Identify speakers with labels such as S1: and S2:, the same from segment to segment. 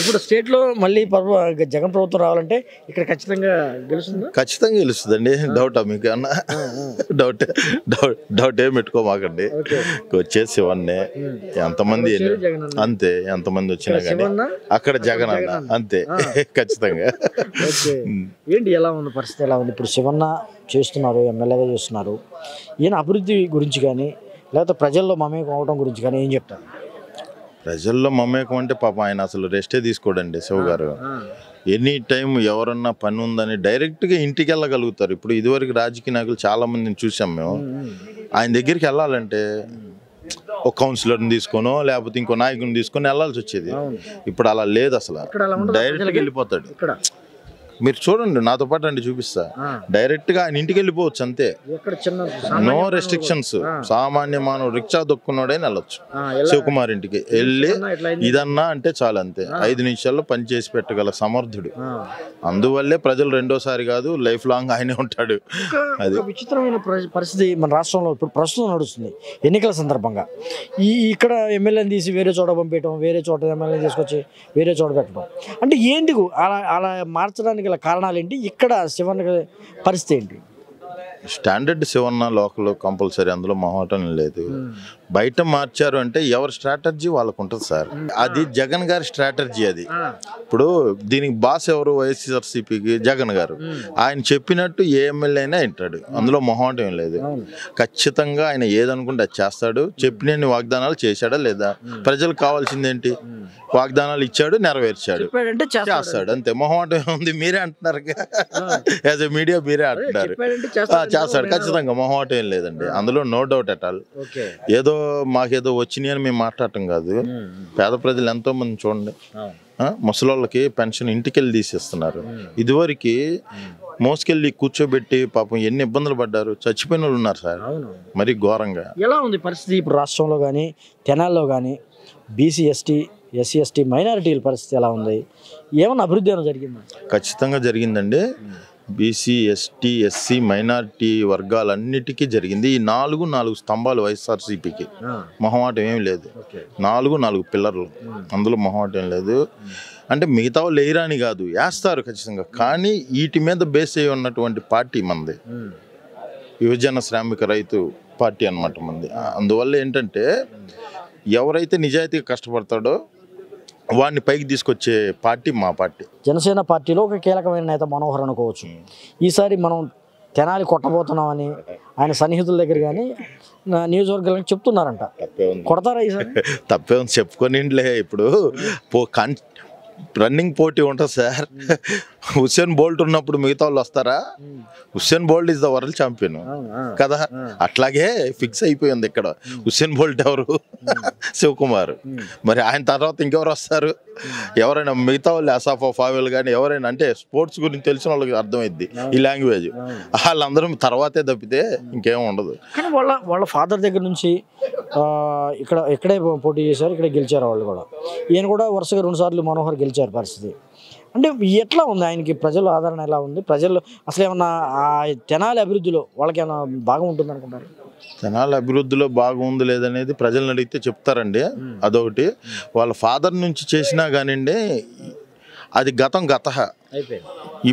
S1: ఇప్పుడు స్టేట్లో మళ్ళీ జగన్ ప్రభుత్వం రావాలంటే ఇక్కడ ఖచ్చితంగా గెలుస్తుందా?
S2: ఖచ్చితంగా గెలుస్తుందండి. డౌటా మీకు అన్న? డౌట్ ఏం పెట్టుకోమాకండి. వచ్చేసి శివన్నే, ఎంతమంది అంతే, ఎంతమంది వచ్చినా కానీ అక్కడ జగన్ అన్న అంతే ఖచ్చితంగా.
S1: ఏంటి ఎలా ఉంది పరిస్థితి, ఎలా ఉంది ఇప్పుడు? శివన్న చేస్తున్నారు, ఎమ్మెల్యేగా చేస్తున్నారు. ఈయన అభివృద్ధి గురించి కానీ లేకపోతే ప్రజల్లో మమేకం అవడం గురించి కానీ ఏం చెప్తారు?
S2: ప్రజల్లో మమేకం అంటే పాపం ఆయన అసలు రెస్టే తీసుకోడండి శివ గారు. ఎనీ టైం ఎవరన్నా పని ఉందని డైరెక్ట్గా ఇంటికి వెళ్ళగలుగుతారు. ఇప్పుడు ఇదివరకు రాజకీయ నాయకులు చాలా మందిని చూసాం మేము. ఆయన దగ్గరికి వెళ్ళాలంటే ఒక కౌన్సిలర్ని తీసుకోనో లేకపోతే ఇంకో నాయకుని తీసుకొని వెళ్ళాల్సి వచ్చేది. ఇప్పుడు అలా లేదు, అసలు డైరెక్ట్గా వెళ్ళిపోతాడు. మీరు చూడండి, నాతో పాటు అండి చూపిస్తా. డైరెక్ట్గా ఆయన ఇంటికి వెళ్ళిపోవచ్చు అంతే, నో రెస్ట్రిక్షన్స్. సామాన్య మానవుడు రిక్షా దొక్కున్నాడని వెళ్ళొచ్చు శివకుమార్ ఇంటికి వెళ్ళి ఇదన్నా అంటే చాలు అంతే. 5 నిమిషాల్లో పని చేసి పెట్టగల సమర్థుడు. అందువల్లే ప్రజలు రెండోసారి కాదు లైఫ్ లాంగ్ ఆయనే ఉంటాడు.
S1: అది విచిత్రమైన పరిస్థితి మన రాష్ట్రంలో ఇప్పుడు ప్రస్తుతం నడుస్తుంది. ఎన్నికల సందర్భంగా ఇక్కడ ఎమ్మెల్యేని తీసి వేరే చోట పంపించడం, వేరే చోట ఎమ్మెల్యేని తీసుకొచ్చి వేరే చోట పెట్టడం అంటే ఏంటి? అలా మార్చడానికి కారణాలు ఏంటి? ఇక్కడ శివన్న పరిస్థితి ఏంటి?
S2: స్టాండర్డ్ శివన్న లోకల్ కంపల్సరీ, అందులో మొహమాటం లేదు. బయట మార్చారు అంటే ఎవరి స్ట్రాటజీ వాళ్ళకు ఉంటుంది సార్. అది జగన్ గారి స్ట్రాటజీ. అది ఇప్పుడు దీనికి బాస్ ఎవరు? వైఎస్ఆర్సీపీకి జగన్ గారు. ఆయన చెప్పినట్టు ఏ ఎమ్మెల్యే అయినా వింటాడు, అందులో మొహమాటం ఏం లేదు. ఖచ్చితంగా ఆయన ఏదనుకుంటే అది చేస్తాడు. చెప్పిన వాగ్దానాలు చేశాడా లేదా? ప్రజలకు కావాల్సింది ఏంటి? వాగ్దానాలు ఇచ్చాడు, నెరవేర్చాడు, చేస్తాడు అంతే. మొహమాటం ఉంది, మీరే అంటున్నారు, యాజ్ ఎ మీడియా మీరే అంటున్నారు. చేస్తాడు ఖచ్చితంగా, మొహమాటం ఏం లేదండి, అందులో నో డౌట్ అట్ ఆల్. ఏదో మాకేదో వచ్చినాయి అని మేము మాట్లాడటం కాదు. పేద ప్రజలు ఎంతో మంది చూడండి, ముసలోళ్ళకి పెన్షన్ ఇంటికెళ్ళి తీసేస్తున్నారు. ఇదివరకు మోసుకెళ్ళి కూర్చోబెట్టి పాపం ఎన్ని ఇబ్బందులు పడ్డారు, చచ్చిపోయిన వాళ్ళు ఉన్నారు సార్, మరి ఘోరంగా.
S1: ఎలా ఉంది పరిస్థితి ఇప్పుడు రాష్ట్రంలో కానీ తెనాల్లో కానీ? బీసీ, ఎస్సీ, ఎస్టీ, మైనారిటీల పరిస్థితి ఎలా ఉంది? ఏమన్నా అభివృద్ధి ఏమైనా జరిగిందా?
S2: ఖచ్చితంగా జరిగిందండి. బీసీ, ఎస్టీ, ఎస్సీ, మైనారిటీ వర్గాలన్నిటికీ జరిగింది. ఈ 4 స్తంభాలు వైఎస్ఆర్సీపీకి, మొహమాటం ఏం లేదు. 4 పిల్లర్లు, అందులో మొహమాటం లేదు. అంటే మిగతా వాళ్ళు వేయరాని కాదు, వేస్తారు ఖచ్చితంగా. కానీ వీటి మీద బేస్ అయి ఉన్నటువంటి పార్టీ మనది, యువజన శ్రామిక రైతు పార్టీ అన్నమాట మనది. అందువల్ల ఏంటంటే ఎవరైతే నిజాయితీగా కష్టపడతాడో వాడిని పైకి తీసుకొచ్చే పార్టీ మా పార్టీ.
S1: జనసేన పార్టీలో ఒక కీలకమైన నేత మనోహర్ అనుకోవచ్చు. ఈసారి మనం తెనాలి కొట్టబోతున్నామని ఆయన సన్నిహితుల దగ్గర కానీ నియోజకవర్గాలకు చెప్తున్నారంట. కొడతారా ఈసారి?
S2: తప్పే ఉంది, చెప్పుకోనిలే. ఇప్పుడు రన్నింగ్ పోటీ ఉంటుంది సార్. హుస్సేన్ బోల్ట్ ఉన్నప్పుడు మిగతా వాళ్ళు వస్తారా? Usain Bolt is the world champion కదా, అట్లాగే ఫిక్స్ అయిపోయింది ఇక్కడ. హుస్సేన్ బోల్ట్ ఎవరు? శివకుమార్. మరి ఆయన తర్వాత ఇంకెవరు వస్తారు? ఎవరైనా మిగతా వాళ్ళు అసాఫ్ ఫావెల్ కానీ ఎవరైనా, అంటే స్పోర్ట్స్ గురించి తెలిసిన వాళ్ళకి అర్థమైద్ది ఈ లాంగ్వేజ్. వాళ్ళందరం తర్వాతే తప్పితే ఇంకేం ఉండదు.
S1: కానీ వాళ్ళ ఫాదర్ దగ్గర నుంచి ఇక్కడే పోటీ చేశారు, ఇక్కడే గెలిచారు వాళ్ళు కూడా. ఈయన కూడా వరుసగా 2 సార్లు మనోహర్ గెలిచారు. పరిస్థితి అంటే ఎట్లా ఉంది? ఆయనకి ప్రజల ఆదరణ ఎలా ఉంది? ప్రజలు అసలు ఏమన్నా తెనాలి అభివృద్ధిలో వాళ్ళకి ఏమైనా భాగం ఉంటుంది అనుకుంటారు?
S2: తెనాలి అభివృద్ధిలో బాగుంది లేదనేది ప్రజలను అడిగితే చెప్తారండి. అదొకటి. వాళ్ళ ఫాదర్ నుంచి చేసినా కానివ్వండి, అది గత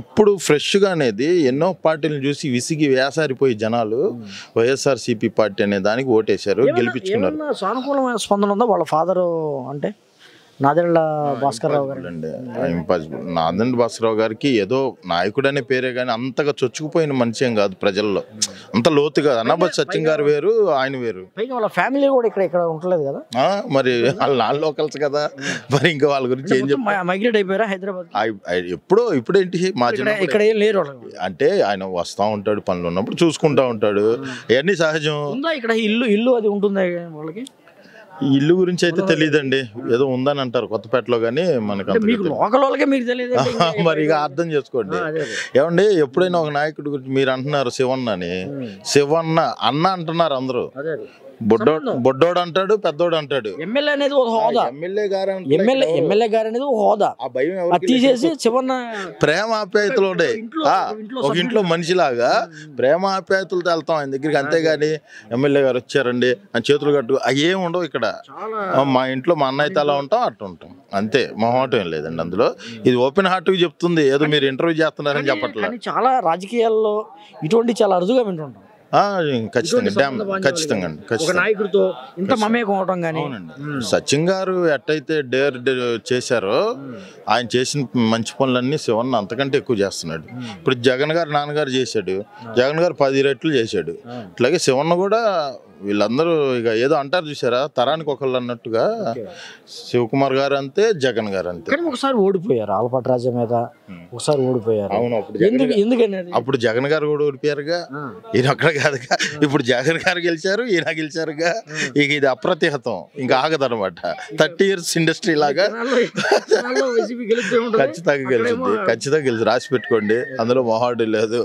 S2: ఇప్పుడు ఫ్రెష్గా అనేది ఎన్నో పార్టీలను చూసి విసిగి వేసారిపోయి జనాలు వైఎస్ఆర్సీపీ పార్టీ అనే దానికి ఓటేశారు, గెలిపించుకున్నారు.
S1: సానుకూలమైన స్పందన ఉందా వాళ్ళ ఫాదరు అంటే? నాదెండ్ల భాస్కర్రావు గారు
S2: అండి, ఇంపాసిబుల్. నాదెండ్ల భాస్కర్రావు గారికి ఏదో నాయకుడు అనే పేరే కానీ అంతగా చొచ్చుకుపోయిన మనిషి ఏం కాదు ప్రజల్లో, అంత లోతుగా. అన్నాబత్ సత్యం గారు వేరు, ఆయన వేరు.
S1: వాళ్ళ ఫ్యామిలీ కూడా ఇక్కడ ఉండలేదు కదా,
S2: మరి వాళ్ళు నాన్ లోకల్స్ కదా, మరి ఇంకా వాళ్ళ గురించి ఏం
S1: మైగ్రేట్ అయిపోయారా హైదరాబాద్?
S2: ఇప్పుడేంటి మా
S1: ఇక్కడ ఏం లేరు
S2: అంటే ఆయన వస్తూ ఉంటాడు, పనులు ఉన్నప్పుడు చూసుకుంటా ఉంటాడు, ఇవన్నీ సహజం.
S1: ఇక్కడ ఇల్లు అది ఉంటుంది వాళ్ళకి.
S2: ఇల్లు గురించి అయితే తెలియదండి, ఏదో ఉందని అంటారు కొత్తపేటలో, కానీ మనకు మరి ఇక అర్థం చేసుకోండి. ఏమండి, ఎప్పుడైనా ఒక నాయకుడి గురించి మీరు అంటున్నారు శివన్న అని, శివన్న అన్న అంటున్నారు అందరూ. బొడ్డోడు అంటాడు, పెద్దోడు అంటాడు.
S1: ఎమ్మెల్యే అనేది ఒక హోదా, ఎమ్మెల్యే గారు అనేది ఒక హోదా.
S2: ఆ భయం
S1: తీసేసి శివన్న
S2: ప్రేమ ఆప్యాయతలు ఉండే ఒక ఇంట్లో మనిషిలాగా ప్రేమ ఆప్యాయతలతో వెళ్తాం ఆయన దగ్గరికి, అంతేగాని ఎమ్మెల్యే గారు వచ్చారండి అని చేతులు కట్టు అవి ఏమి ఉండవు ఇక్కడ. మా ఇంట్లో మా అన్నయ్యతో అలా ఉంటాం అట్టు ఉంటాం అంతే, మొహమాటం ఏం లేదండి అందులో. ఇది ఓపెన్ హార్ట్గా చెప్తుంది, ఏదో మీరు ఇంటర్వ్యూ చేస్తున్నారని చెప్పట్లేదు.
S1: చాలా రాజకీయాల్లో ఇటువంటి చాలా అరుదుగా వింటుంటాం.
S2: ఖచ్చితంగా
S1: ఒక నాయకుడితో ఇంత మమేకం అవటం కానీ.
S2: సచిన్ గారు ఎట్టయితే డేర్ చేశారో ఆయన చేసిన మంచి పనులన్నీ శివన్న అంతకంటే ఎక్కువ చేస్తున్నాడు. ఇప్పుడు జగన్ గారు నాన్నగారు చేశాడు, జగన్ గారు 10 రెట్లు చేశాడు. అట్లాగే శివన్న కూడా వీళ్ళందరూ ఇక ఏదో అంటారు చూసారా, తరానికి ఒకళ్ళు అన్నట్టుగా శివకుమార్ గారు అంతే, జగన్ గారు అంతే.
S1: ఒకసారి ఓడిపోయారు ఆలపాటి రాజా మీద, ఒకసారి ఓడిపోయారు.
S2: అవును, అప్పుడు జగన్ గారు కూడా ఓడిపోయారుగా, ఈయన అక్కడ కాదుగా. ఇప్పుడు జగన్ గారు గెలిచారు, ఈయన గెలిచారుగా. ఇక ఇది అప్రతిహతం, ఇంకా ఆగదనమాట. 30 years ఇండస్ట్రీ లాగా ఖచ్చితంగా గెలిచింది, ఖచ్చితంగా గెలిచి రాసి పెట్టుకోండి, అందులో మొహాడు లేదు.